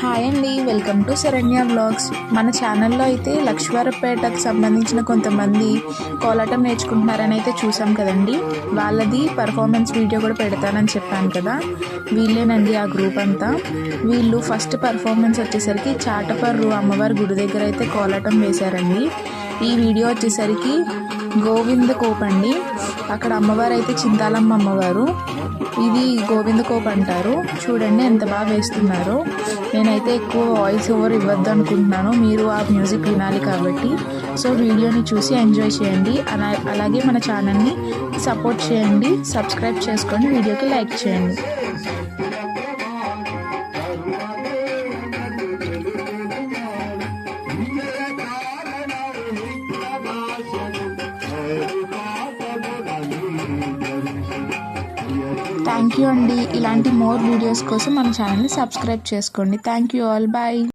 Hi అండి, welcome to Saranya vlogs. మన ఛానల్లో అయితే లక్ష్మీవారపేటకు సంబంధించిన కొంతమంది కోలాటం నేర్చుకుంటున్నారని అయితే చూసాం కదండి. వాళ్ళది పర్ఫార్మెన్స్ వీడియో కూడా పెడతానని చెప్పాను కదా, వీళ్ళేనండి ఆ గ్రూప్ అంతా. వీళ్ళు ఫస్ట్ పర్ఫార్మెన్స్ వచ్చేసరికి చాటపర్రు అమ్మవారి గుడి దగ్గర అయితే కోలాటం వేశారండి. ఈ వీడియో వచ్చేసరికి గోవింద కోప్ అండి. అక్కడ అమ్మవారు అయితే చింతాలమ్మ అమ్మవారు, ఇది గోవింద కోప్ అంటారు. చూడండి ఎంత బాగా వేస్తున్నారో. నేనైతే ఎక్కువ వాయిస్ ఓవర్ ఇవ్వద్దు అనుకుంటున్నాను, మీరు ఆ మ్యూజిక్ వినాలి కాబట్టి. సో వీడియోని చూసి ఎంజాయ్ చేయండి. అలాగే మన ఛానల్ని సపోర్ట్ చేయండి, సబ్స్క్రైబ్ చేసుకొని వీడియోకి లైక్ చేయండి. థ్యాంక్ యూ అండి. ఇలాంటి మోర్ వీడియోస్ కోసం మన ఛానల్ని సబ్స్క్రైబ్ చేసుకోండి. Thank you all, bye.